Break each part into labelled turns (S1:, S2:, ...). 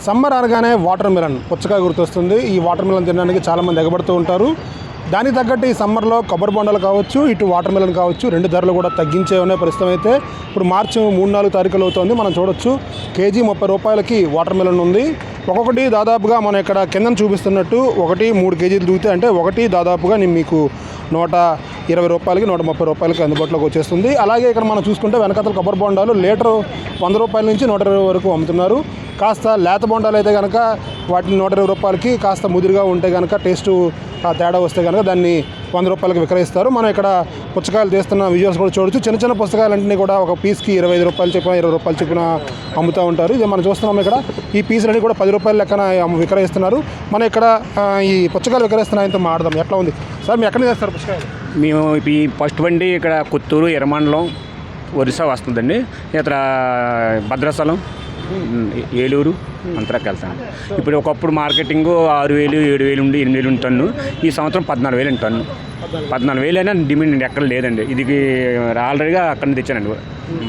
S1: Summer అనగానే water melon పుచ్చకాయ గుర్తొస్తుంది. ఈ వాటర్ మిలన్ తినడానికి చాలామంది ఎగబడుతూ ఉంటారు. దానికి తగ్గట్టు ఈ సమ్మర్లో కొబ్బరి బొండాలు కావచ్చు, ఇటు వాటర్ మిలన్ కావచ్చు, రెండు ధరలు కూడా తగ్గించే ఉన్న పరిస్థితి అయితే ఇప్పుడు మార్చి 3-4 తారీఖులు అవుతుంది. మనం చూడొచ్చు కేజీ 30 రూపాయలకి వాటర్ మిలన్ ఉంది. ఒక్కొక్కటి దాదాపుగా మనం ఇక్కడ కింద చూపిస్తున్నట్టు 3 కేజీలు దూకితే అంటే ఒకటి దాదాపుగా మీకు 120 రూపాయలకి 130 రూపాయలకి అందుబాటులోకి వచ్చేస్తుంది. అలాగే ఇక్కడ మనం చూసుకుంటే వెనకాతల కొబ్బరి బొండాలు లీటరు 100 రూపాయల నుంచి 120 వరకు అమ్ముతున్నారు. కాస్త లేత బొండాలు అయితే కనుక వాటిని 120 రూపాయలకి, కాస్త ముదిరిగా ఉంటే కనుక టేస్టు తేడా వస్తే కనుక దాన్ని 100 రూపాయలకి విక్రయిస్తారు. మనం ఇక్కడ పుచ్చకాయలు తీస్తున్న విజువల్స్ కూడా చూడొచ్చు. చిన్న చిన్న పుస్తకాలన్నింటినీ కూడా ఒక పీస్కి 25 రూపాయలు చొప్పున 20 రూపాయలు చొప్పున అమ్ముతూ ఉంటారు. ఇది మనం చూస్తున్నాం ఇక్కడ ఈ పీసులన్నీ కూడా 10 రూపాయల లెక్కన విక్రయిస్తున్నారు. మనం ఇక్కడ ఈ పుచ్చకాయలు విక్రయిస్తున్నాయంతో మాట్లాడదాం. ఎట్లా ఉంది సార్, మీరు ఎక్కడ చేస్తారు పుచ్చకాయలు?
S2: మేము ఈ ఫస్ట్ బండి ఇక్కడ కొత్తూరు ఎర్రమండలం ఒరిస్సా వస్తుందండి. ఇక్కడ భద్రాచలం ఏలూరు అంతరాకి వెళ్తాను. ఇప్పుడు ఒకప్పుడు మార్కెటింగ్ 6,000 7,000 ఉండి 8,000 టన్ను. ఈ సంవత్సరం 14,000 టన్ను. 14,000 అయినా డిమాండ్ ఎక్కడ లేదండి. ఇది ఆల్రెడీగా అక్కడ నుంచి తెచ్చానండి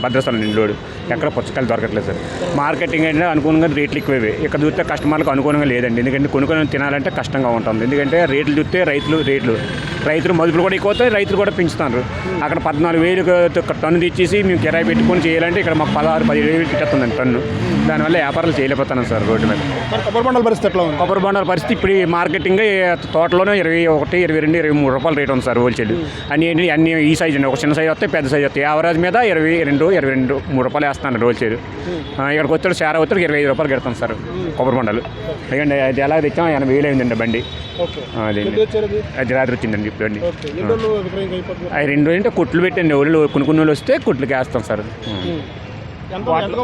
S2: భద్రాచలం నుండి లోడు. ఎక్కడ పుచ్చకాయలు దొరకట్లేదు సార్. మార్కెటింగ్ అంటే అనుకూలంగా రేట్లు ఎక్కువే. ఇక్కడ చూస్తే కస్టమర్లకు అనుకూలంగా లేదండి. ఎందుకంటే కొనుక్కొని తినాలంటే కష్టంగా ఉంటుంది. ఎందుకంటే రేట్లు చూస్తే రైతులు మదుపులు కూడా ఎక్కువ అవుతాయి, రైతులు కూడా పెంచుతారు. అక్కడ 14,000 టన్ను తెచ్చేసి మేము కిరాయి పెట్టుకొని చేయాలంటే ఇక్కడ మాకు 16,000-17,000 పెట్టేస్తుందండి టన్ను. దానివల్ల వ్యాపారాలు చేయలేకపోతున్నాం సార్ రోడ్డు మీద.
S1: కొబ్బరి బొండాల పరిస్థితి ఎట్లా ఉంది?
S2: కొబ్బరి బొండాల పరిస్థితి ఇప్పుడు మార్కెటింగ్ తోటలోనే 21, 22, 23 రూపాయలు రేట్ ఉంది సార్ హోల్సేల్. అన్ని ఈ సైజు అండి. ఒక చిన్న సైజు వస్తాయి, పెద్ద సైజు వస్తాయి. యావరేజ్ మీద 22-23 రూపాయలు వేస్తాను హోల్సేల్. ఇక్కడికి వచ్చాడు షారా వచ్చాడు 25 రూపాయలు కడతాం సార్ కొబ్బరి బొండాలు. అయ్యండి అది ఎలా తెచ్చాం 80,000 అయిందండి బండి. అదేండి అది రాత్రి వచ్చిందండి ఇప్పుడు అండి. అవి 2 రోజులు అంటే కుట్లు పెట్టండి. వాళ్ళు కొన్ని వాళ్ళు వస్తే కుట్లకి వేస్తాం సార్.
S3: బాటిల్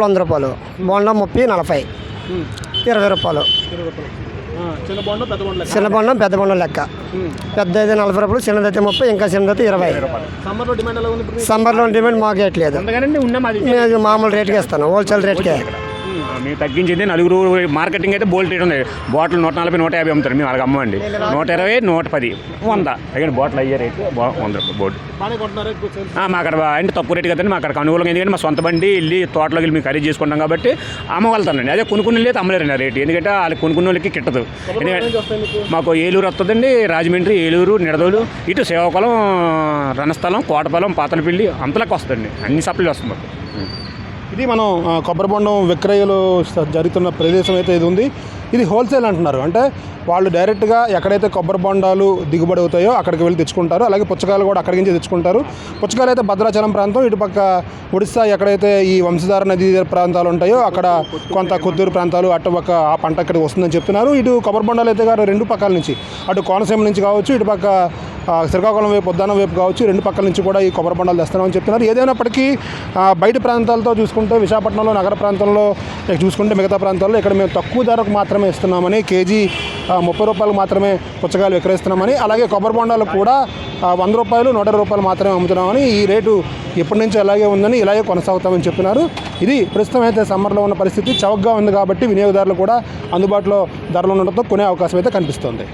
S3: 100 రూపాయలు, బోండా 30, 40, 20 రూపాయలు. చిన్న బొండం పెద్ద బొండం లెక్క. పెద్ద అయితే 40 రూపాయలు, చిన్నదైతే 30, ఇంకా చిన్నదైతే 20. సమ్మర్లో డిమాండ్ మాకు రేట్లేదు. నేను మామూలు రేటుకి ఇస్తాను, హోల్సేల్ రేట్కే.
S2: మేము తగ్గించింది నలుగురు. మార్కెటింగ్ అయితే బోల్ట్ రేట్ ఉంది. బాటిల్ 140, 150 అమ్ముతారు. మేము అలాగ అమ్మండి 120, 110, 100. అయ్యండి బాటిల్ అయ్యే రేటు 100 రూపాయలు బోర్డు. మా అక్కడ అంటే తక్కువ రేటు కదండి. మా అక్కడికి అనుకూలంగా. ఎందుకంటే మా సొంత బండి వెళ్ళి తోటలోకి వెళ్ళి మేము ఖరీదు చేసుకుంటాం కాబట్టి అమ్మగలుగుతానండి. అదే కొనుక్కుని అయితే అమ్మలేరండి ఆ రేటు. ఎందుకంటే వాళ్ళకి కొనుక్కున్న వాళ్ళకి కిట్టదు. మాకు ఏలూరు వస్తుందండి, రాజమండ్రి, ఏలూరు, నిడదోలు, ఇటు శ్రీకాకుళం, రణస్థలం, కోటపాలెం, పాతలపల్లి అంతలోకి వస్తుందండి. అన్ని సప్లైలు వస్తుంది మాకు.
S1: ఇది మనం కొబ్బరి బొండం విక్రయాలు జరుగుతున్న ప్రదేశం అయితే ఇది ఉంది. ఇది హోల్సేల్ అంటున్నారు. అంటే వాళ్ళు డైరెక్ట్గా ఎక్కడైతే కొబ్బరి బొండాలు దిగుబడి అవుతాయో అక్కడికి వెళ్ళి తెచ్చుకుంటారు. అలాగే పుచ్చకాయలు కూడా అక్కడి నుంచి తెచ్చుకుంటారు. పుచ్చకాయలు అయితే భద్రాచలం ప్రాంతం, ఇటుపక్క ఒడిస్సా ఎక్కడైతే ఈ వంశధార నదీ ప్రాంతాలు ఉంటాయో అక్కడ కొంత కొత్తూరు ప్రాంతాలు అటుపక్క ఆ పంట ఇక్కడికి వస్తుందని చెప్తున్నారు. ఇటు కొబ్బరి బొండాలు అయితే గారు 2 పక్కల నుంచి, అటు కోనసీమ నుంచి కావచ్చు, ఇటుపక్క శ్రీకాకుళం వైపు, ఉద్దానం వైపు కావచ్చు, 2 పక్కల నుంచి కూడా ఈ కొబ్బరి బొండాలు తెస్తున్నామని చెప్తున్నారు. ఏదైనప్పటికీ బయట ప్రాంతాలతో చూసుకుంటే విశాఖపట్నంలో నగర ప్రాంతంలో చూసుకుంటే మిగతా ప్రాంతాల్లో ఇక్కడ మేము తక్కువ ధరకు మాత్రమే ఇస్తున్నామని, కేజీ 30 రూపాయలు మాత్రమే పుచ్చకాయలు విక్రయిస్తున్నామని, అలాగే కొబ్బరి బొండాలు కూడా 100 రూపాయలు, 120 రూపాయలు మాత్రమే అమ్ముతున్నామని, ఈ రేటు ఎప్పటి నుంచి అలాగే ఉందని, ఇలాగే కొనసాగుతామని చెప్పినారు. ఇది ప్రస్తుతం అయితే సమ్మర్లో ఉన్న పరిస్థితి చౌకగా ఉంది కాబట్టి వినియోగదారులు కూడా అందుబాటులో ధరలు ఉండడంతో కొనే అవకాశం అయితే కనిపిస్తుంది.